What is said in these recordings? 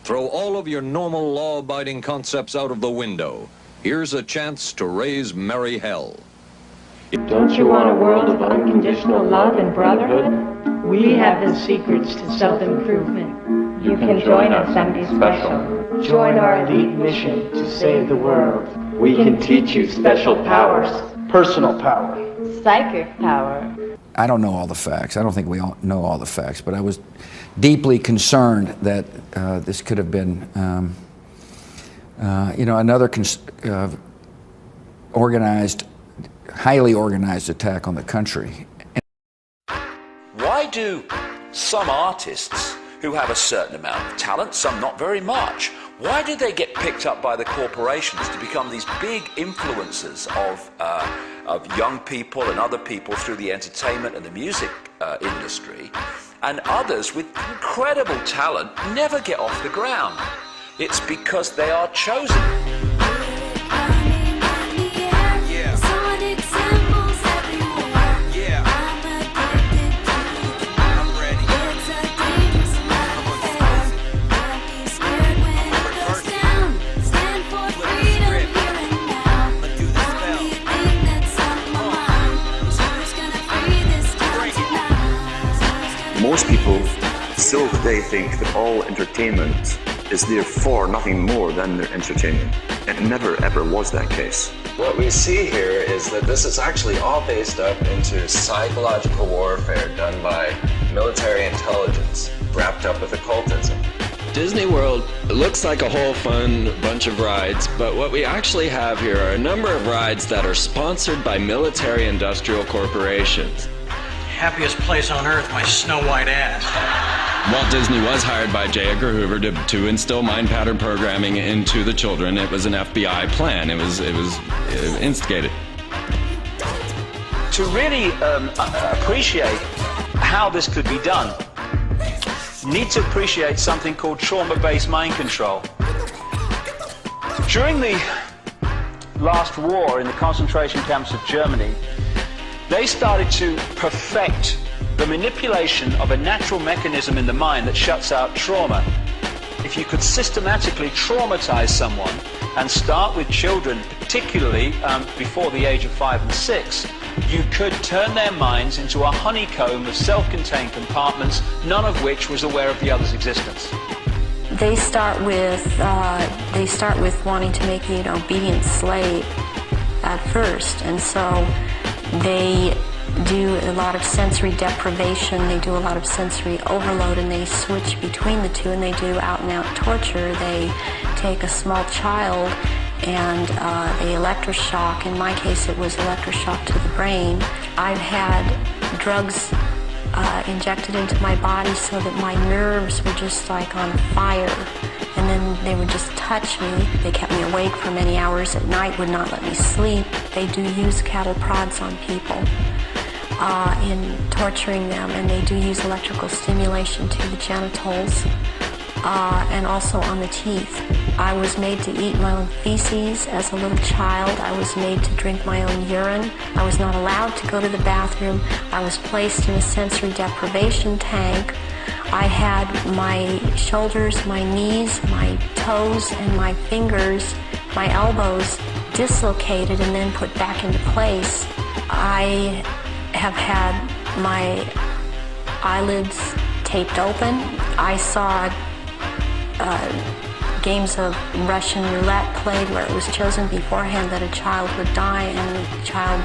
Throw all of your normal law-abiding concepts out of the window. Here's a chance to raise merry hell. Don't you want a world of unconditional love and brotherhood? We have the secrets to self-improvement. You can join us and be special. Join our elite mission to save the world. We can teach you special powers. Personal power. Psychic power. I don't know all the facts. I don't think we all know all the facts, but I was deeply concerned that this could have been, another highly organized attack on the country. Why do some artists who have a certain amount of talent, some not very much, why do they get picked up by the corporations to become these big influencers of young people and other people through the entertainment and the music industry, and others with incredible talent never get off the ground? It's because they are chosen. Most people still today think that all entertainment is therefore nothing more than their entertainment. It never ever was that case. What we see here is that this is actually all based up into psychological warfare done by military intelligence, wrapped up with occultism. Disney World looks like a whole fun bunch of rides, but what we actually have here are a number of rides that are sponsored by military industrial corporations. Happiest place on earth, my snow white ass. Walt Disney was hired by J. Edgar Hoover to instill mind pattern programming into the children. It was an FBI plan. It was instigated. To really appreciate how this could be done, you need to appreciate something called trauma-based mind control. During the last war in the concentration camps of Germany, they started to perfect the manipulation of a natural mechanism in the mind that shuts out trauma. If you could systematically traumatize someone and start with children, particularly before the age of 5 and 6, you could turn their minds into a honeycomb of self-contained compartments, none of which was aware of the other's existence. They start with wanting to make you an obedient slave at first, and so they do a lot of sensory deprivation, they do a lot of sensory overload, and they switch between the two, and they do out-and-out torture. They take a small child and they electroshock. In my case, it was electroshock to the brain. I've had drugs injected into my body so that my nerves were just like on fire, and then they would just touch me. They kept me awake for many hours at night, would not let me sleep. They do use cattle prods on people in torturing them, and they do use electrical stimulation to the genitals and also on the teeth. I was made to eat my own feces as a little child. I was made to drink my own urine. I was not allowed to go to the bathroom. I was placed in a sensory deprivation tank. I had my shoulders, my knees, my toes, and my fingers, my elbows dislocated and then put back into place. I have had my eyelids taped open. I saw games of Russian roulette played where it was chosen beforehand that a child would die, and the child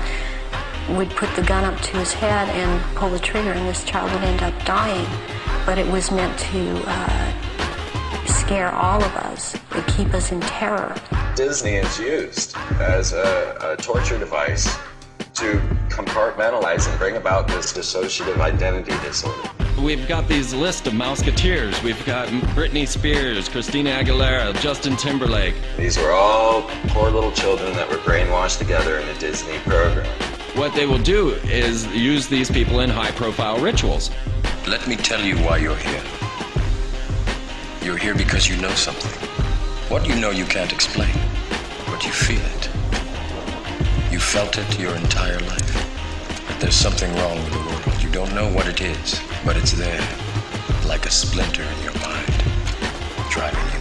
would put the gun up to his head and pull the trigger, and this child would end up dying. But it was meant to scare all of us, to keep us in terror. Disney is used as a torture device to compartmentalize and bring about this dissociative identity disorder. We've got these list of Mouseketeers. We've got Britney Spears, Christina Aguilera, Justin Timberlake. These were all poor little children that were brainwashed together in a Disney program. What they will do is use these people in high-profile rituals. Let me tell you why you're here. You're here because you know something. What you know you can't explain, but you feel it. You felt it your entire life. But there's something wrong with the world. You don't know what it is, but it's there, like a splinter in your mind, driving you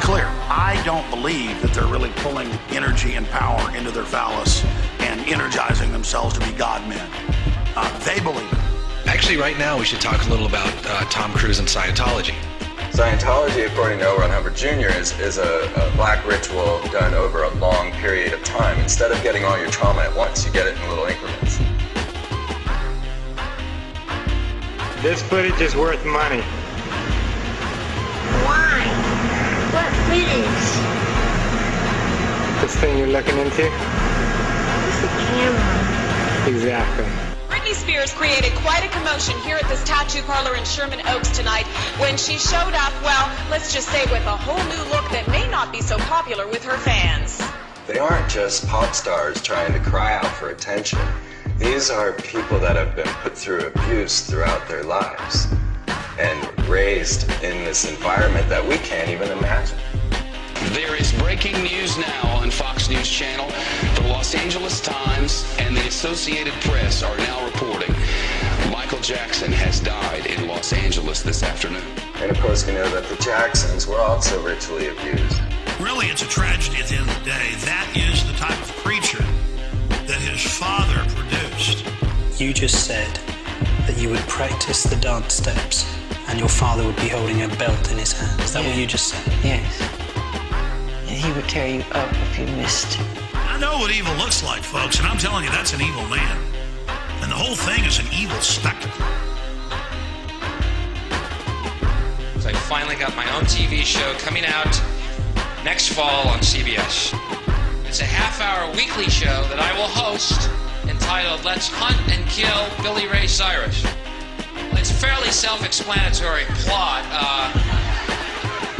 clear. I don't believe that they're really pulling energy and power into their phallus and energizing themselves to be God-men. They believe it. Actually, right now we should talk a little about Tom Cruise and Scientology. Scientology, according to L. Ron Hubbard Jr., is a black ritual done over a long period of time. Instead of getting all your trauma at once, you get it in little increments. This footage is worth money. Why? What footage? This thing you're looking into? It's a camera. Exactly. Britney Spears created quite a commotion here at this tattoo parlor in Sherman Oaks tonight when she showed up, well, let's just say with a whole new look that may not be so popular with her fans. They aren't just pop stars trying to cry out for attention. These are people that have been put through abuse throughout their lives and raised in this environment that we can't even imagine. There is breaking news now on Fox News Channel. The Los Angeles Times and the Associated Press are now reporting Michael Jackson has died in Los Angeles this afternoon. And of course we know that the Jacksons were also ritually abused. Really, it's a tragedy at the end of the day. That is the type of creature that his father produced. You just said that you would practice the dance steps and your father would be holding a belt in his hand. Is that what you just said? Yes. And he would tear you up if you missed. I know what evil looks like, folks, and I'm telling you, that's an evil man. And the whole thing is an evil spectacle. So I finally got my own TV show coming out next fall on CBS. It's a half-hour weekly show that I will host entitled Let's Hunt and Kill Billy Ray Cyrus. It's a fairly self-explanatory plot.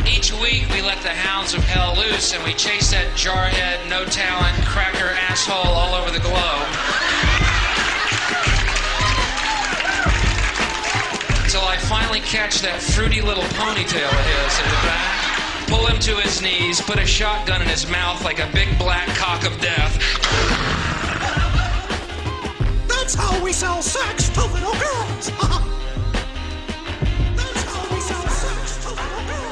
Each week we let the hounds of hell loose and we chase that jarhead, no-talent, cracker asshole all over the globe. Until I finally catch that fruity little ponytail of his in the back. Pull him to his knees, put a shotgun in his mouth like a big black cock of death. That's how we sell sex to little girls. That's how we sell sex to little girls.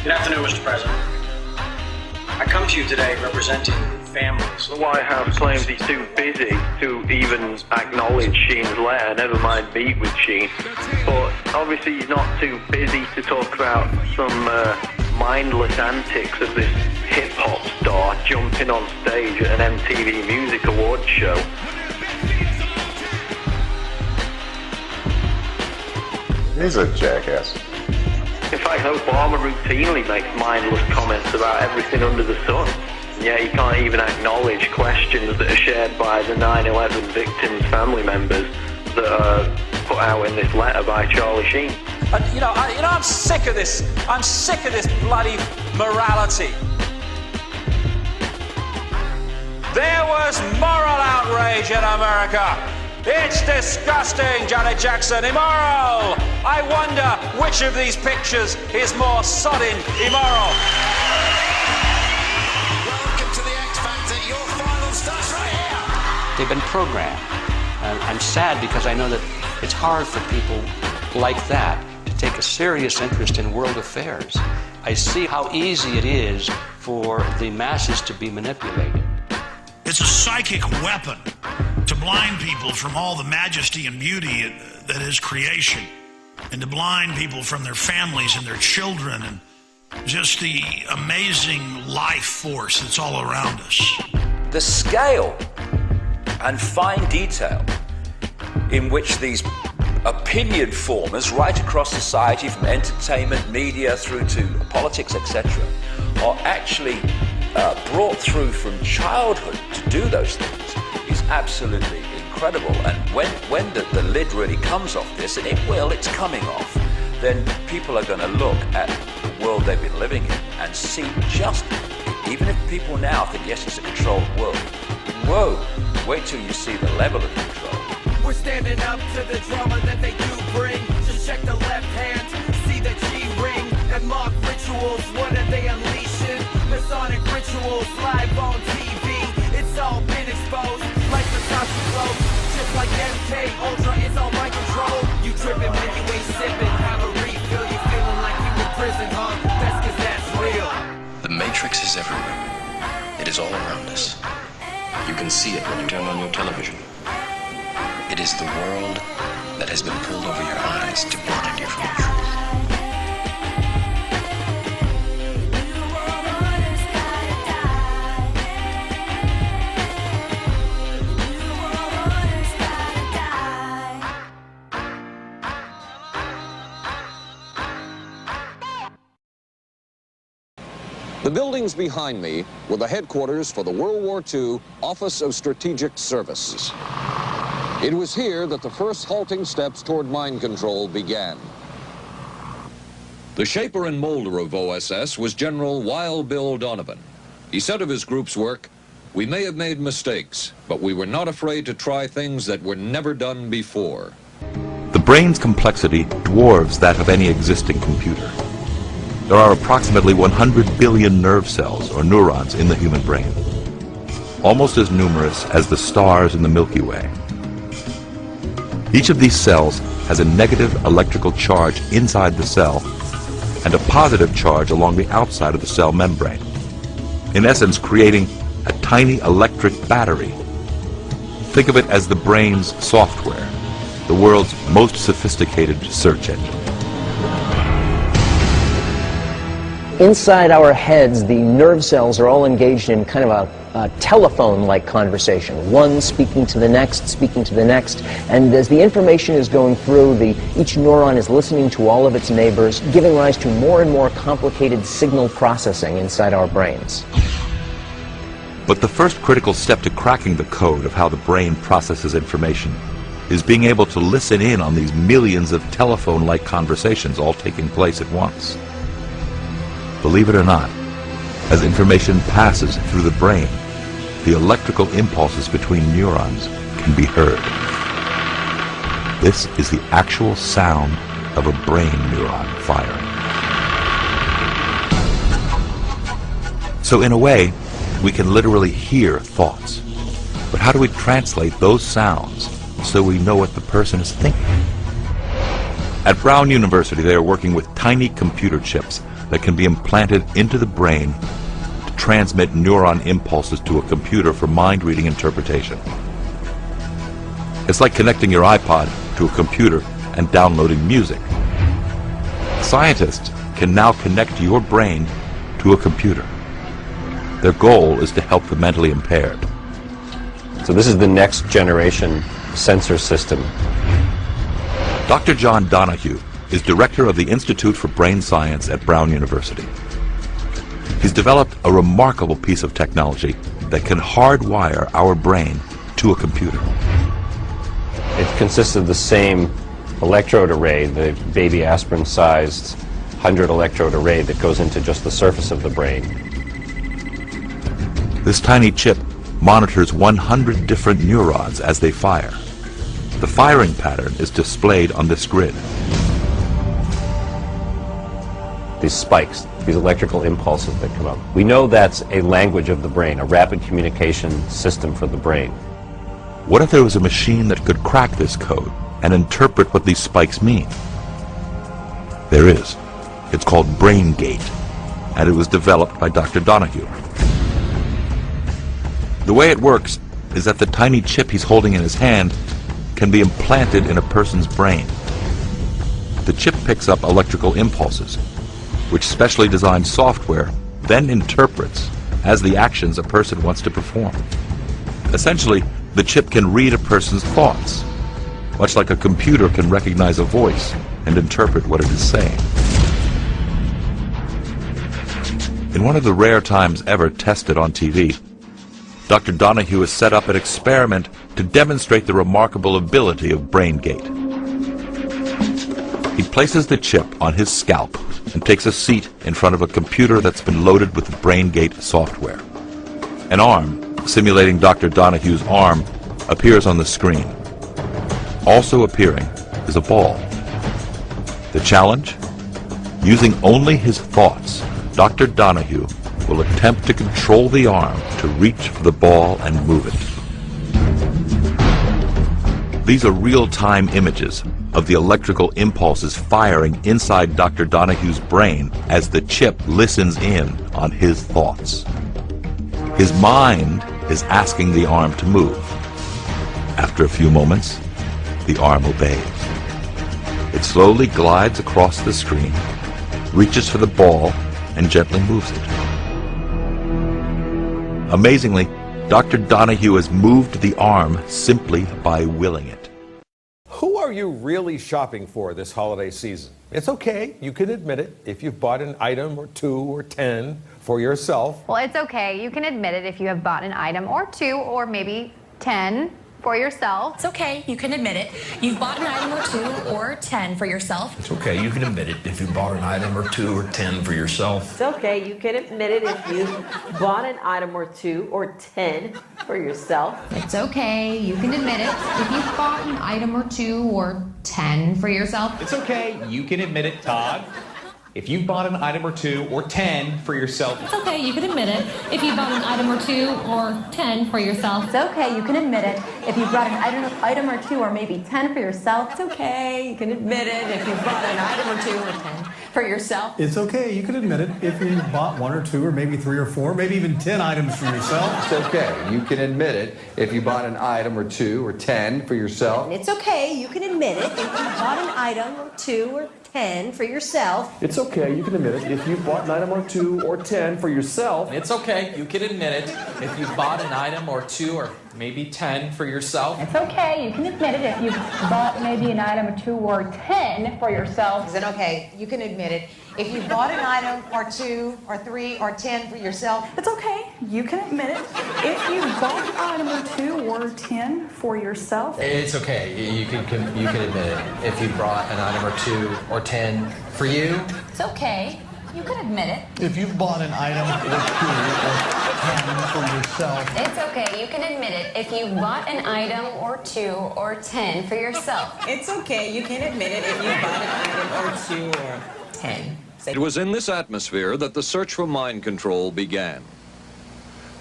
Good afternoon, Mr. President. I come to you today representing families. The White House claims he's too busy to even acknowledge Sheen's letter, never mind meet with Sheen. But obviously he's not too busy to talk about some mindless antics of this hip-hop star jumping on stage at an MTV Music Awards show. He's a jackass. In fact, Obama routinely makes mindless comments about everything under the sun. And yet he can't even acknowledge questions that are shared by the 9/11 victims' family members that are put out in this letter by Charlie Sheen. I'm sick of this. I'm sick of this bloody morality. There was moral outrage in America. It's disgusting, Janet Jackson, immoral. I wonder which of these pictures is more sodding immoral. Welcome to the X Factor. Your final starts right here. They've been programmed. I'm sad because I know that it's hard for people like that to take a serious interest in world affairs. I see how easy it is for the masses to be manipulated. It's a psychic weapon to blind people from all the majesty and beauty that is creation, and to blind people from their families and their children and just the amazing life force that's all around us. The scale and fine detail in which these opinion formers right across society, from entertainment, media through to politics, etc., are actually brought through from childhood to do those things is absolutely incredible. And when the lid really comes off this, and it's coming off, then people are going to look at the world they've been living in and see just, even if people now think, yes, it's a controlled world, whoa, wait till you see the level of control. We're standing up to the drama that they do bring. Just check the left hand, see the G ring. That mock rituals, what are they unleashing? Masonic rituals, live on TV. It's all been exposed, like Versace clothes. Just like MK Ultra, it's all mind control. You tripping when you ain't sipping. Have a refill, you feeling like you in prison, huh? That's 'cause that's real. The Matrix is everywhere. It is all around us. You can see it when you turn on your television. It is the world that has been pulled over your eyes to blind you from the truth. The buildings behind me were the headquarters for the World War II Office of Strategic Services. It was here that the first halting steps toward mind control began. The shaper and molder of OSS was General Wild Bill Donovan. He said of his group's work, "We may have made mistakes, but we were not afraid to try things that were never done before." The brain's complexity dwarfs that of any existing computer. There are approximately 100 billion nerve cells, or neurons, in the human brain, almost as numerous as the stars in the Milky Way. Each of these cells has a negative electrical charge inside the cell and a positive charge along the outside of the cell membrane, in essence creating a tiny electric battery. Think of it as the brain's software, the world's most sophisticated search engine. Inside our heads, the nerve cells are all engaged in kind of a telephone-like conversation, one speaking to the next, and as the information is going through, each neuron is listening to all of its neighbors, giving rise to more and more complicated signal processing inside our brains. But the first critical step to cracking the code of how the brain processes information is being able to listen in on these millions of telephone-like conversations all taking place at once. Believe it or not, as information passes through the brain, the electrical impulses between neurons can be heard. This is the actual sound of a brain neuron firing. So in a way, we can literally hear thoughts. But how do we translate those sounds so we know what the person is thinking? At Brown University, they are working with tiny computer chips that can be implanted into the brain to transmit neuron impulses to a computer for mind-reading interpretation. It's like connecting your iPod to a computer and downloading music. Scientists can now connect your brain to a computer. Their goal is to help the mentally impaired. So this is the next generation sensor system. Dr. John Donahue is director of the Institute for Brain Science at Brown University. He's developed a remarkable piece of technology that can hardwire our brain to a computer. It consists of the same electrode array, the baby aspirin-sized 100 electrode array that goes into just the surface of the brain. This tiny chip monitors 100 different neurons as they fire. The firing pattern is displayed on this grid. These spikes, these electrical impulses that come up. We know that's a language of the brain, a rapid communication system for the brain. What if there was a machine that could crack this code and interpret what these spikes mean? There is. It's called BrainGate, and it was developed by Dr. Donahue. The way it works is that the tiny chip he's holding in his hand can be implanted in a person's brain. The chip picks up electrical impulses, which specially designed software then interprets as the actions a person wants to perform. Essentially, the chip can read a person's thoughts, much like a computer can recognize a voice and interpret what it is saying. In one of the rare times ever tested on TV, Dr. Donahue has set up an experiment to demonstrate the remarkable ability of BrainGate. He places the chip on his scalp and takes a seat in front of a computer that's been loaded with the BrainGate software. An arm, simulating Dr. Donahue's arm, appears on the screen. Also appearing is a ball. The challenge? Using only his thoughts, Dr. Donahue will attempt to control the arm to reach for the ball and move it. These are real-time images of the electrical impulses firing inside Dr. Donahue's brain as the chip listens in on his thoughts. His mind is asking the arm to move. After a few moments, the arm obeys. It slowly glides across the screen, reaches for the ball, and gently moves it. Amazingly, Dr. Donahue has moved the arm simply by willing it. Who are you really shopping for this holiday season? It's okay, you can admit it, if you've bought an item or 2 or 10 for yourself. Well, it's okay, you can admit it if you have bought an item or 2 or maybe 10 for yourself. It's okay, you can admit it. You've bought an item or 2 or 10 for yourself. It's okay, you can admit it if you bought an item or 2 or 10 for yourself. It's okay, you can admit it if you bought an item or 2 or 10 for yourself. It's okay, you can admit it if you've bought an item or 2 or 10 for yourself. It's okay, you can admit it, Todd. If you've bought an item or 2 or 10 for yourself. It's okay, you can admit it. If you bought an item or 2 or 10 for yourself. It's okay, you can admit it if you bought an item or 2 or maybe 10 for yourself. It's okay, you can admit it if you bought an item or 2 or 10 for yourself. It's okay, you can admit it if you bought 1 or 2 or maybe 3 or 4, maybe even 10 items for yourself. It's okay, you can admit it if you bought an item or 2 or 10 for yourself. It's okay, you can admit it if you bought an item or 2 or 10 for yourself. It's okay, you can admit it if you bought an item or 2 or 10 for yourself. It's okay, you can admit it if you bought an item or 2 or maybe 10 for yourself. It's okay, you can admit it if you bought maybe an item or 2 or 10 for yourself. Is it okay? You can admit it. If you bought an item or 2 or 3 or 10 for yourself. It's okay. You can admit it. If you bought an item or 2 or 10 for yourself. It's okay, you can admit it if you brought an item or 2 or 10 for you. It's okay, you can admit it. If you've bought an item or 2 or 10 for yourself. It's okay, you can admit it if you bought an item or 2 or 10 for yourself. It's okay, you can admit it if you bought an item or 2 or 10. It was in this atmosphere that the search for mind control began.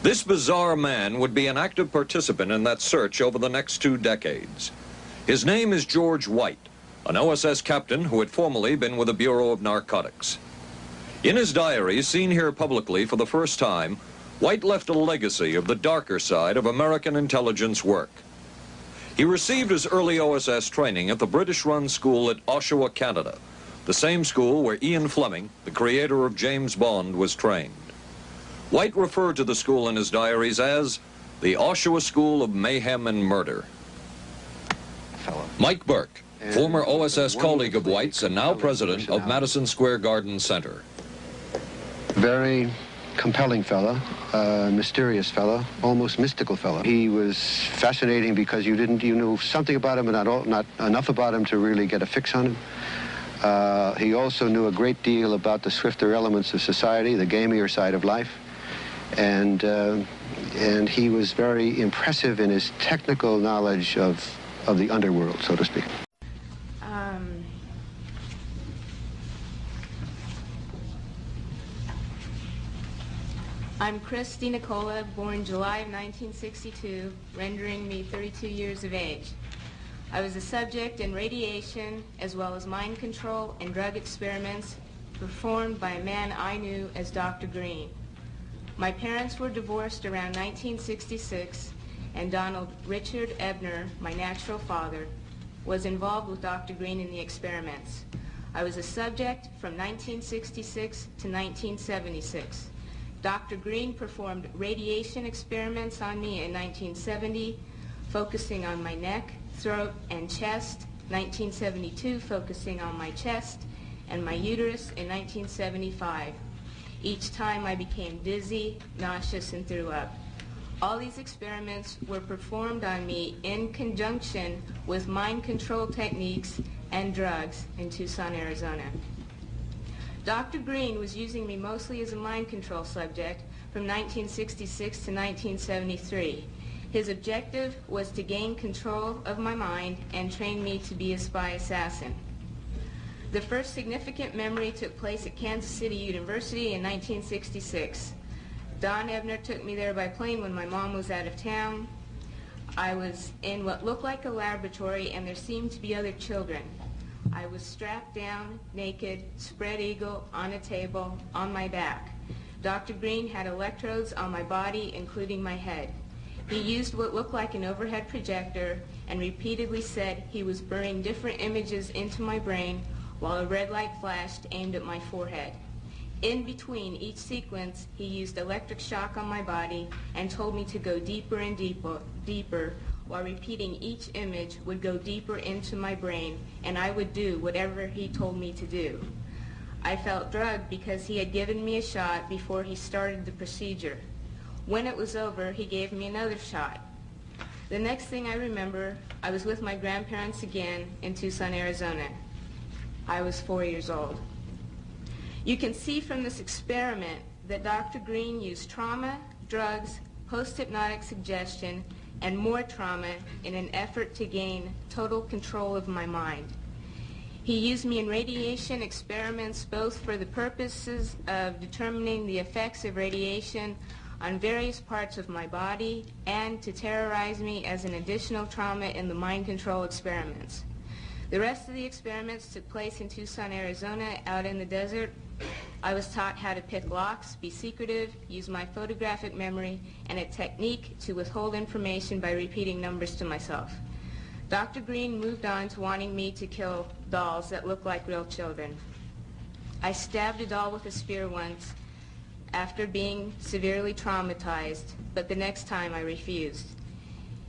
This bizarre man would be an active participant in that search over the next 2 decades. His name is George White, an OSS captain who had formerly been with the Bureau of Narcotics. In his diary, seen here publicly for the first time, White left a legacy of the darker side of American intelligence work. He received his early OSS training at the British-run school at Oshawa, Canada, the same school where Ian Fleming, the creator of James Bond, was trained. White referred to the school in his diaries as the Oshawa School of Mayhem and Murder. Mike Burke, former OSS colleague of White's and now president of Madison Square Garden Center. Very compelling fellow, mysterious fellow, almost mystical fellow. He was fascinating because you knew something about him, but not enough about him to really get a fix on him. He also knew a great deal about the swifter elements of society, the gamier side of life, and he was very impressive in his technical knowledge of the underworld, so to speak. I'm Christy Nicola, born July of 1962, rendering me 32 years of age. I was a subject in radiation as well as mind control and drug experiments performed by a man I knew as Dr. Green. My parents were divorced around 1966, and Donald Richard Ebner, my natural father, was involved with Dr. Green in the experiments. I was a subject from 1966 to 1976. Dr. Green performed radiation experiments on me in 1970, focusing on my neck, throat, and chest, 1972 focusing on my chest and my uterus in 1975. Each time I became dizzy, nauseous, and threw up. All these experiments were performed on me in conjunction with mind control techniques and drugs in Tucson, Arizona. Dr. Green was using me mostly as a mind control subject from 1966 to 1973. His objective was to gain control of my mind and train me to be a spy assassin. The first significant memory took place at Kansas City University in 1966. Don Ebner took me there by plane when my mom was out of town. I was in what looked like a laboratory, and there seemed to be other children. I was strapped down, naked, spread eagle, on a table, on my back. Dr. Green had electrodes on my body, including my head. He used what looked like an overhead projector and repeatedly said he was burning different images into my brain while a red light flashed aimed at my forehead. In between each sequence, he used electric shock on my body and told me to go deeper and deeper, while repeating each image would go deeper into my brain, and I would do whatever he told me to do. I felt drugged because he had given me a shot before he started the procedure. When it was over, he gave me another shot. The next thing I remember, I was with my grandparents again in Tucson, Arizona. I was 4 years old. You can see from this experiment that Dr. Green used trauma, drugs, post-hypnotic suggestion, and more trauma in an effort to gain total control of my mind. He used me in radiation experiments both for the purposes of determining the effects of radiation on various parts of my body and to terrorize me as an additional trauma in the mind control experiments. The rest of the experiments took place in Tucson, Arizona, out in the desert. I was taught how to pick locks, be secretive, use my photographic memory, and a technique to withhold information by repeating numbers to myself. Dr. Green moved on to wanting me to kill dolls that looked like real children. I stabbed a doll with a spear once after being severely traumatized, but the next time I refused.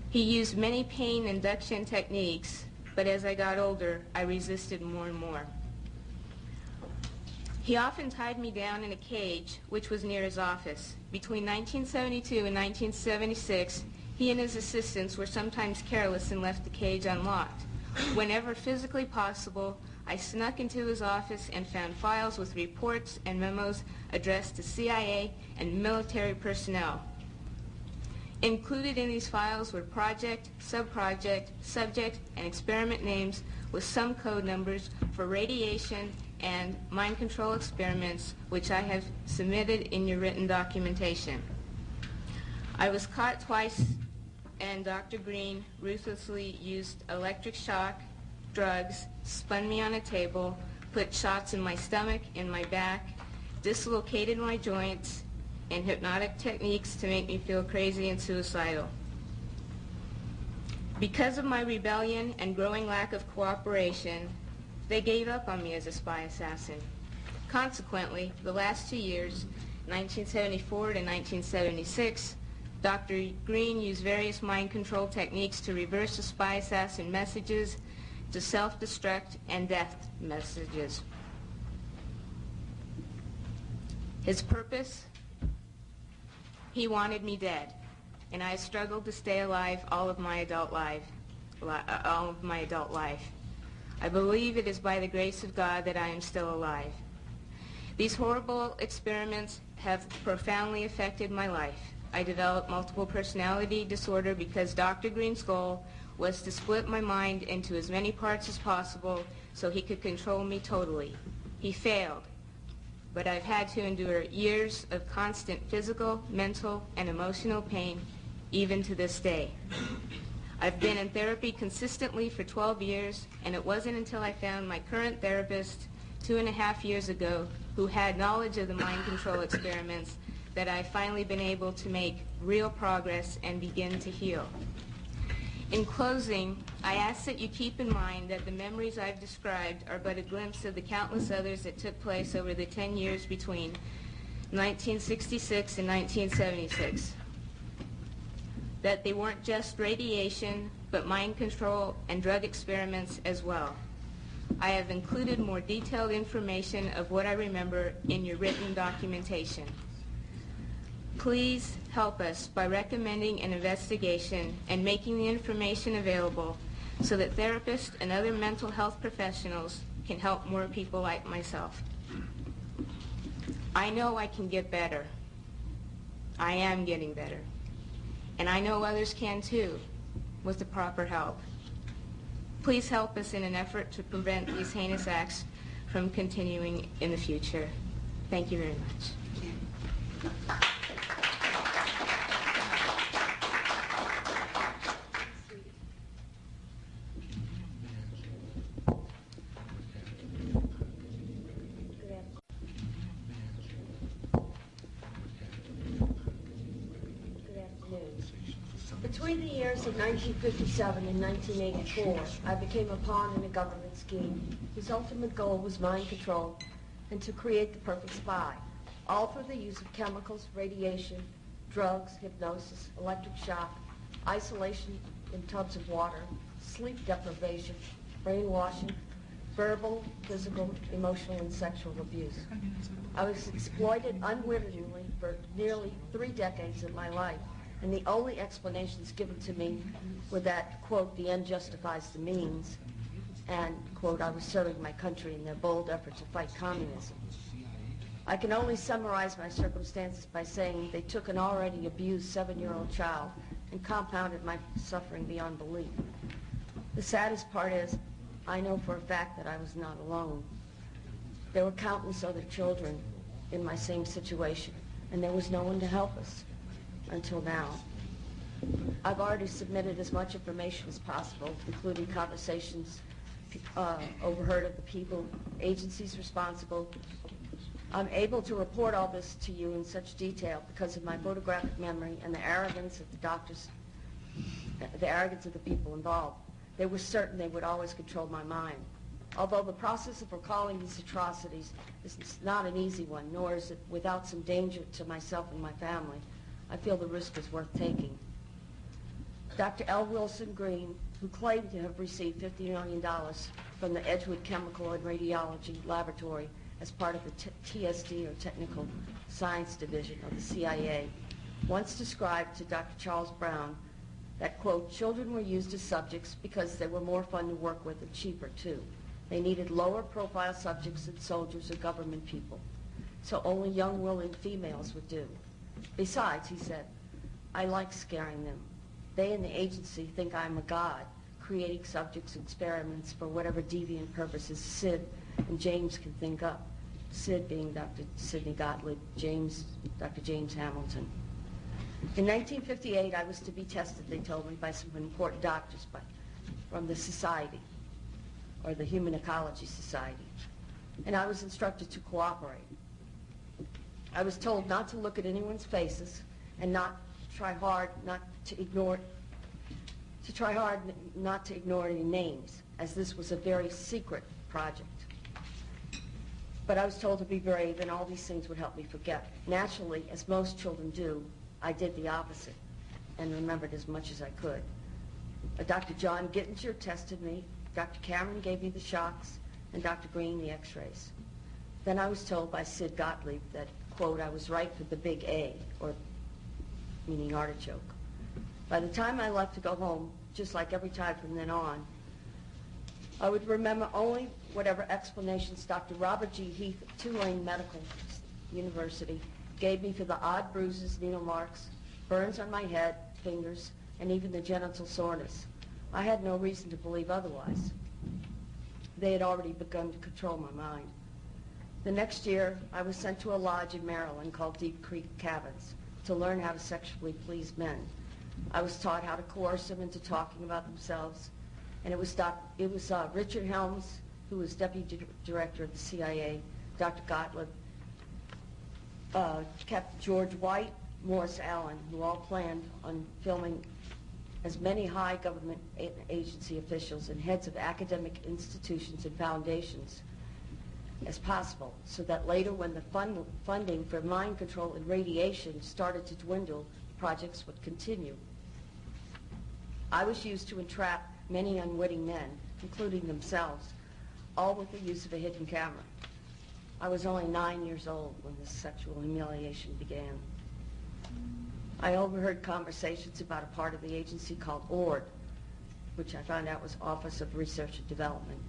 He used many pain induction techniques, but as I got older, I resisted more and more. He often tied me down in a cage, which was near his office. Between 1972 and 1976, he and his assistants were sometimes careless and left the cage unlocked. Whenever physically possible, I snuck into his office and found files with reports and memos addressed to CIA and military personnel. Included in these files were project, subproject, subject, and experiment names with some code numbers for radiation and mind control experiments, which I have submitted in your written documentation. I was caught twice, and Dr. Green ruthlessly used electric shock, drugs, spun me on a table, put shots in my stomach, in my back, dislocated my joints, and hypnotic techniques to make me feel crazy and suicidal. Because of my rebellion and growing lack of cooperation, they gave up on me as a spy assassin. Consequently, the last 2 years, 1974 to 1976, Dr. Green used various mind control techniques to reverse the spy assassin messages to self-destruct and death messages. His purpose? He wanted me dead, and I struggled to stay alive all of my adult life. I believe it is by the grace of God that I am still alive. These horrible experiments have profoundly affected my life. I developed multiple personality disorder because Dr. Green's goal was to split my mind into as many parts as possible so he could control me totally. He failed, but I've had to endure years of constant physical, mental, and emotional pain, even to this day. I've been in therapy consistently for 12 years, and it wasn't until I found my current therapist 2.5 years ago, who had knowledge of the mind control experiments, that I've finally been able to make real progress and begin to heal. In closing, I ask that you keep in mind that the memories I've described are but a glimpse of the countless others that took place over the 10 years between 1966 and 1976. That they weren't just radiation, but mind control and drug experiments as well. I have included more detailed information of what I remember in your written documentation. Please help us by recommending an investigation and making the information available so that therapists and other mental health professionals can help more people like myself. I know I can get better. I am getting better. And I know others can too, with the proper help. Please help us in an effort to prevent these heinous acts from continuing in the future. Thank you very much. Between the years of 1957 and 1984, I became a pawn in a government scheme whose ultimate goal was mind control and to create the perfect spy, all through the use of chemicals, radiation, drugs, hypnosis, electric shock, isolation in tubs of water, sleep deprivation, brainwashing, verbal, physical, emotional, and sexual abuse. I was exploited unwittingly for nearly 3 decades of my life, and the only explanations given to me were that, quote, the end justifies the means, and, quote, I was serving my country in their bold effort to fight communism. I can only summarize my circumstances by saying they took an already abused 7-year-old child and compounded my suffering beyond belief. The saddest part is, I know for a fact that I was not alone. There were countless other children in my same situation, and there was no one to help us. Until now. I've already submitted as much information as possible, including conversations overheard of the people, agencies responsible. I'm able to report all this to you in such detail because of my photographic memory and the arrogance of the doctors, the arrogance of the people involved. They were certain they would always control my mind. Although the process of recalling these atrocities is not an easy one, nor is it without some danger to myself and my family, I feel the risk is worth taking. Dr. L. Wilson Green, who claimed to have received $50 million from the Edgewood Chemical and Radiology Laboratory as part of the TSD, or Technical Science Division of the CIA, once described to Dr. Charles Brown that, quote, children were used as subjects because they were more fun to work with and cheaper, too. They needed lower profile subjects than soldiers or government people, so only young, willing females would do. Besides, he said, I like scaring them. They in the agency think I'm a god, creating subjects and experiments for whatever deviant purposes Sid and James can think up. Sid being Dr. Sidney Gottlieb, James, Dr. James Hamilton. In 1958, I was to be tested, they told me, by some important doctors from the society, or the Human Ecology Society, and I was instructed to cooperate. I was told not to look at anyone's faces and not try hard not to ignore any names, as this was a very secret project. But I was told to be brave, and all these things would help me forget. Naturally, as most children do, I did the opposite and remembered as much as I could. Dr. John Gittinger tested me, Dr. Cameron gave me the shocks, and Dr. Green the x-rays. Then I was told by Sid Gottlieb that, quote, I was right for the big A, or meaning artichoke. By the time I left to go home, just like every time from then on, I would remember only whatever explanations Dr. Robert G. Heath of Tulane Medical University gave me for the odd bruises, needle marks, burns on my head, fingers, and even the genital soreness. I had no reason to believe otherwise. They had already begun to control my mind. The next year, I was sent to a lodge in Maryland called Deep Creek Cabins to learn how to sexually please men. I was taught how to coerce them into talking about themselves, and it was Richard Helms, who was deputy director of the CIA, Dr. Gottlieb, Captain George White, Morris Allen, who all planned on filming as many high government agency officials and heads of academic institutions and foundations as possible, so that later when the funding for mind control and radiation started to dwindle, projects would continue. I was used to entrap many unwitting men, including themselves, all with the use of a hidden camera. I was only 9 years old when this sexual humiliation began. I overheard conversations about a part of the agency called ORD, which I found out was Office of Research and Development.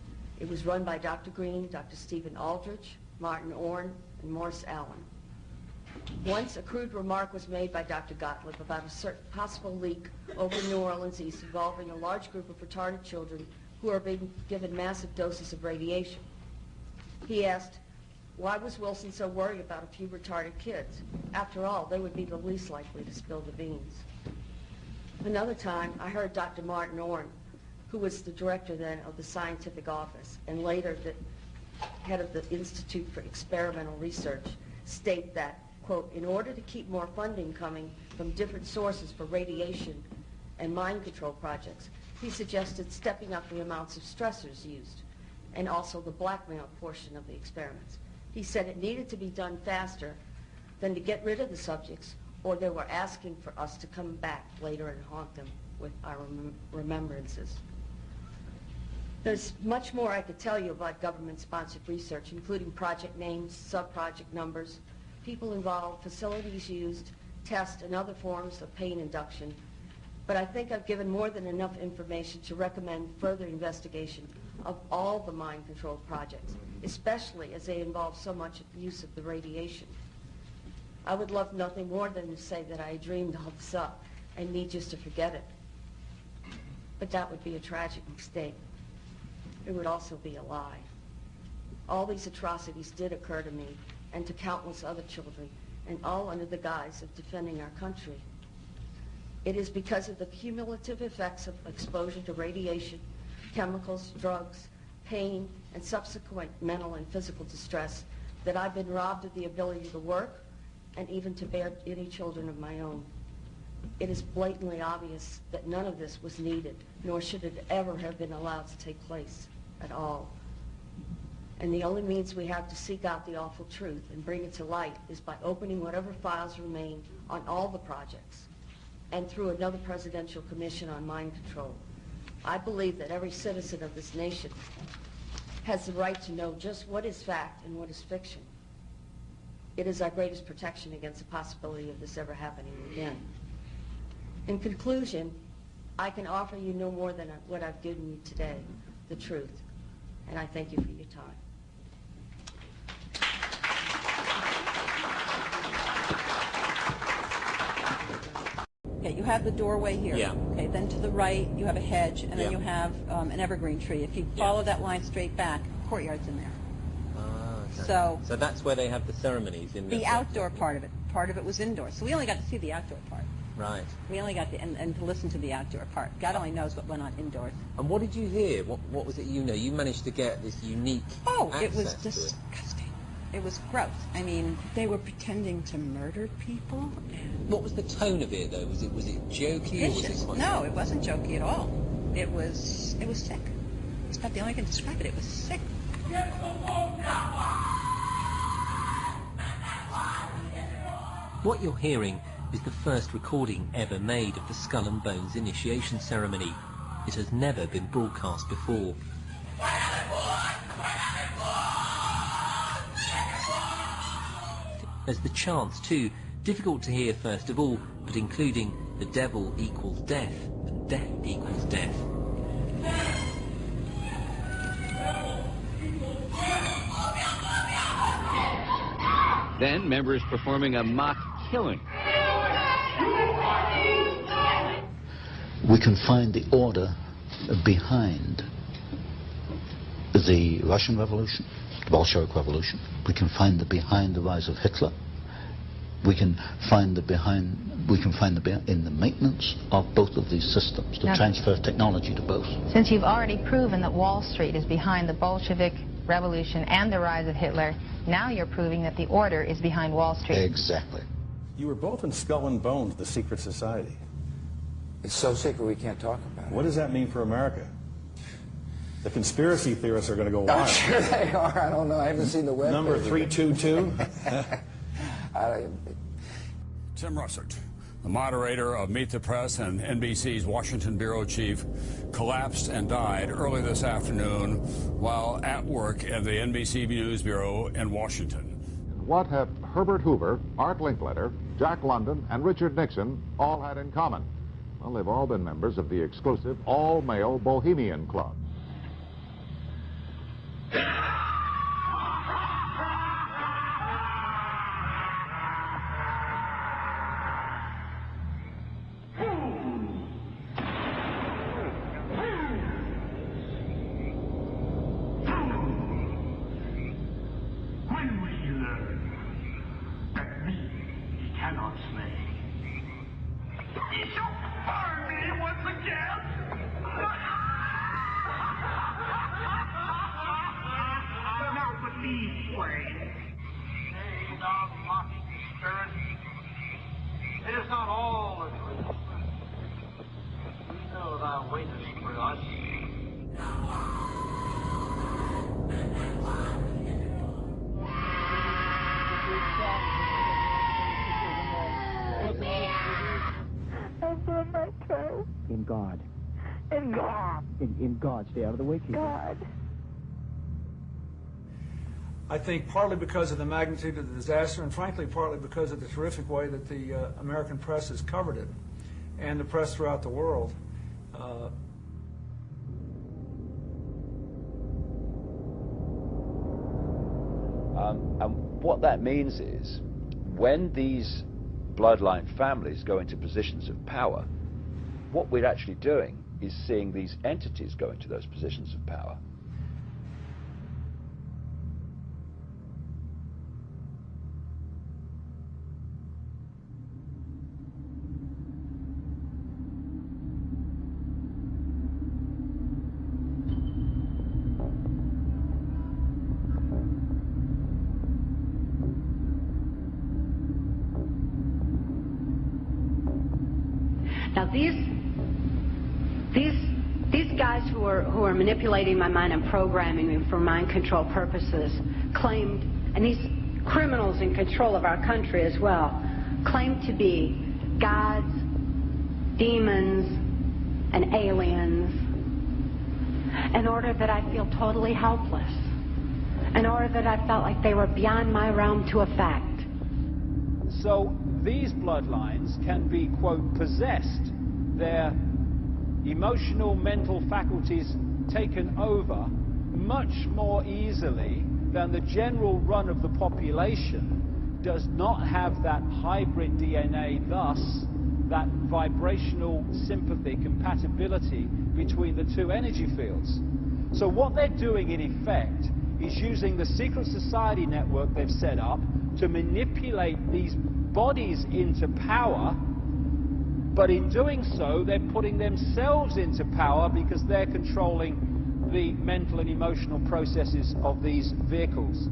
It was run by Dr. Green, Dr. Stephen Aldrich, Martin Orne, and Morris Allen. Once a crude remark was made by Dr. Gottlieb about a certain possible leak over New Orleans East involving a large group of retarded children who are being given massive doses of radiation. He asked, why was Wilson so worried about a few retarded kids? After all, they would be the least likely to spill the beans. Another time, I heard Dr. Martin Orn, who was the director then of the scientific office and later the head of the Institute for Experimental Research, state that, quote, in order to keep more funding coming from different sources for radiation and mind control projects, he suggested stepping up the amounts of stressors used and also the blackmail portion of the experiments. He said it needed to be done faster than to get rid of the subjects, or they were asking for us to come back later and haunt them with our remembrances. There's much more I could tell you about government-sponsored research, including project names, sub-project numbers, people involved, facilities used, tests, and other forms of pain induction. But I think I've given more than enough information to recommend further investigation of all the mind control projects, especially as they involve so much use of the radiation. I would love nothing more than to say that I dreamed all this up and need just to forget it. But that would be a tragic mistake. It would also be a lie. All these atrocities did occur to me and to countless other children, and all under the guise of defending our country. It is because of the cumulative effects of exposure to radiation, chemicals, drugs, pain, and subsequent mental and physical distress that I've been robbed of the ability to work and even to bear any children of my own. It is blatantly obvious that none of this was needed, nor should it ever have been allowed to take place at all. And the only means we have to seek out the awful truth and bring it to light is by opening whatever files remain on all the projects and through another presidential commission on mind control. I believe that every citizen of this nation has the right to know just what is fact and what is fiction. It is our greatest protection against the possibility of this ever happening again. In conclusion, I can offer you no more than what I've given you today, the truth. And I thank you for your time. Okay, you have the doorway here. Yeah. Okay, then to the right you have a hedge, and then Yeah. you have an evergreen tree. If you follow that line straight back, courtyard's in there. Okay. So that's where they have the ceremonies in The outdoor part of it. Part of it was indoors. So we only got to see the outdoor part. Right. We only got and to listen to the outdoor part. God only knows what went on indoors. And what did you hear? What was it you know? You managed to get this unique It was access to it. disgusting. It was gross. I mean, they were pretending to murder people. What was the tone of it, though? Was it jokey or was it quite... No, it wasn't jokey at all. It was sick. It's about the only way I can describe it. It was sick. What you're hearing is the first recording ever made of the Skull and Bones initiation ceremony. It has never been broadcast before. There's the chants too, difficult to hear first of all, but including the devil equals death and death equals death. Then members performing a mock killing. We can find the order behind the Russian Revolution, the Bolshevik Revolution. We can find behind the rise of Hitler. We can find in the maintenance of both of these systems, the Now, transfer of technology to both. Since you've already proven that Wall Street is behind the Bolshevik Revolution and the rise of Hitler, now you're proving that the order is behind Wall Street. Exactly. You were both in Skull and Bones, the secret society. It's so secret we can't talk about it. What does that mean for America? The conspiracy theorists are going to go wild. I'm sure they are. I don't know. I haven't seen the web. Number 322? Tim Russert, the moderator of Meet the Press and NBC's Washington bureau chief, collapsed and died early this afternoon while at work at the NBC News Bureau in Washington. What have Herbert Hoover, Art Linkletter, Jack London, and Richard Nixon all had in common? Well, they've all been members of the exclusive all-male Bohemian Club. in God. In God. In God. Stay out of the way, keep God. I think partly because of the magnitude of the disaster, and frankly partly because of the terrific way that the American press has covered it, and the press throughout the world. And what that means is, when these bloodline families go into positions of power, what we're actually doing is seeing these entities go into those positions of power. Now these guys who are manipulating my mind and programming me for mind control purposes claimed, and these criminals in control of our country as well, claimed to be gods, demons, and aliens, in order that I feel totally helpless, in order that I felt like they were beyond my realm to affect. So these bloodlines can be, quote, possessed, their emotional, mental faculties taken over much more easily than the general run of the population does not have that hybrid DNA, thus that vibrational sympathy, compatibility between the two energy fields. So what they're doing in effect is using the secret society network they've set up to manipulate these bodies into power, but in doing so they're putting themselves into power because they're controlling the mental and emotional processes of these vehicles.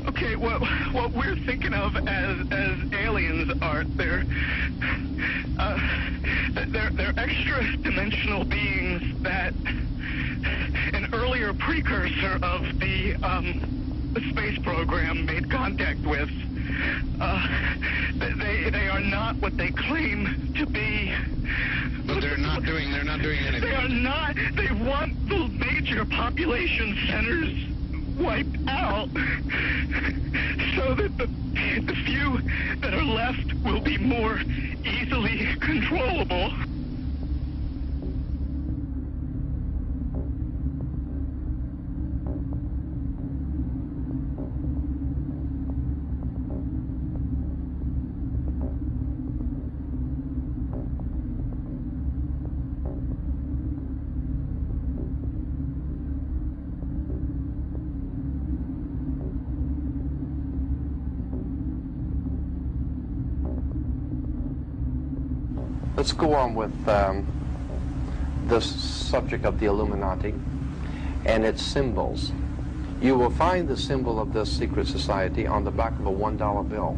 Okay, what we're thinking of as aliens are they're extra dimensional beings that an earlier precursor of the space program made contact with. They are not what they claim to be. But they're not doing anything. They are not. They want the major population centers wiped out so that the few that are left will be more easily controllable. Let's go on with this subject of the Illuminati and its symbols. You will find the symbol of this secret society on the back of a $1 bill.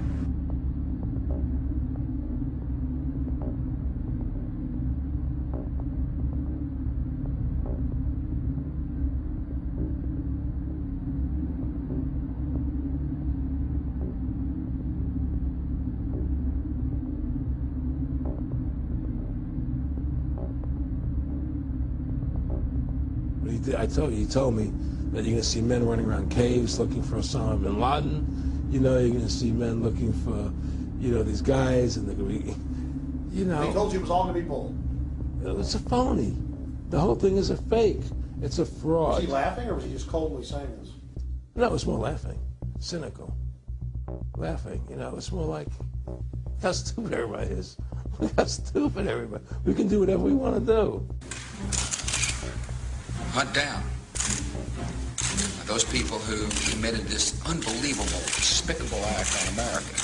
He told me that you're going to see men running around caves looking for Osama bin Laden. You know, you're going to see men looking for, you know, these guys, and they're going to be, you know. He told you it was all going to be bull. It's a phony. The whole thing is a fake. It's a fraud. Was he laughing, or was he just coldly saying this? No, it's more laughing. Cynical. Laughing, you know. It's more like how stupid everybody is. Look how stupid everybody. We can do whatever we want to do. Hunt down those people who committed this unbelievable, despicable act on America.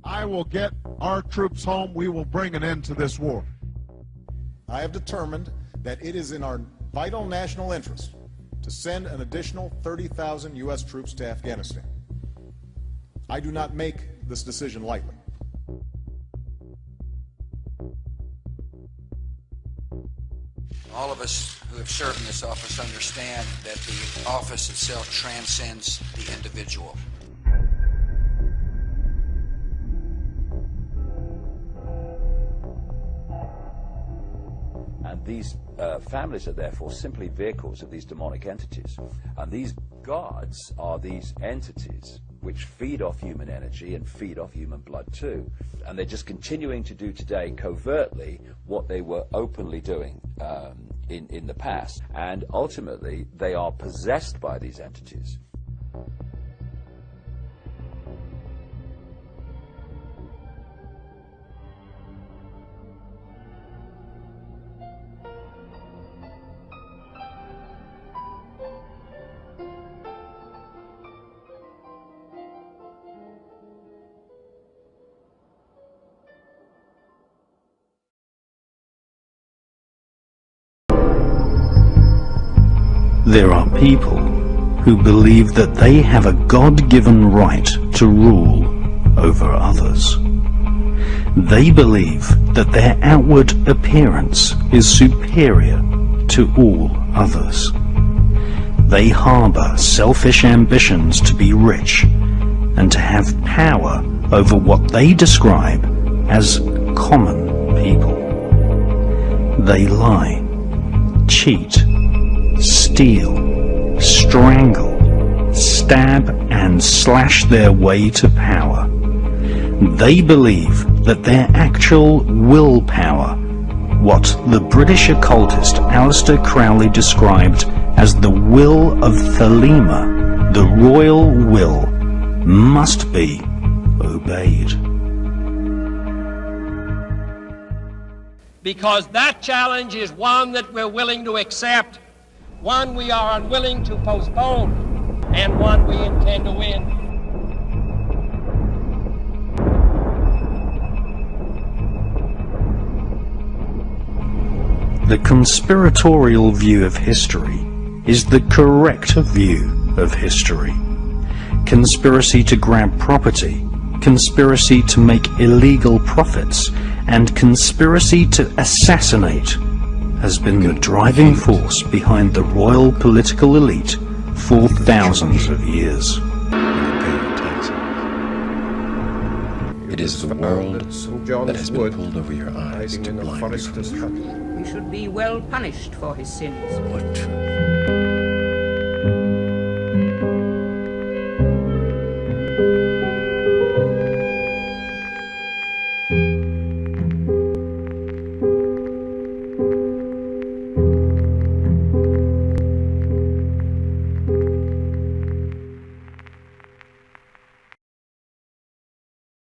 I will get our troops home. We will bring an end to this war. I have determined that it is in our vital national interest to send an additional 30,000 U.S. troops to Afghanistan. I do not make this decision lightly. All of us who have served in this office understand that the office itself transcends the individual. And these families are therefore simply vehicles of these demonic entities. And these gods are these entities which feed off human energy and feed off human blood too. And they're just continuing to do today covertly what they were openly doing in the past. And ultimately, they are possessed by these entities. There are people who believe that they have a God-given right to rule over others. They believe that their outward appearance is superior to all others. They harbor selfish ambitions to be rich and to have power over what they describe as common people. They lie, cheat, steal, strangle, stab and slash their way to power. They believe that their actual willpower, what the British occultist Aleister Crowley described as the will of Thelema, the royal will, must be obeyed. Because that challenge is one that we're willing to accept, one we are unwilling to postpone, and one we intend to win. The conspiratorial view of history is the correct view of history. Conspiracy to grab property, conspiracy to make illegal profits, and conspiracy to assassinate has been the driving force behind the royal political elite for thousands of years. It is the world that has been pulled over your eyes to blind you. He should be well punished for his sins. What truth?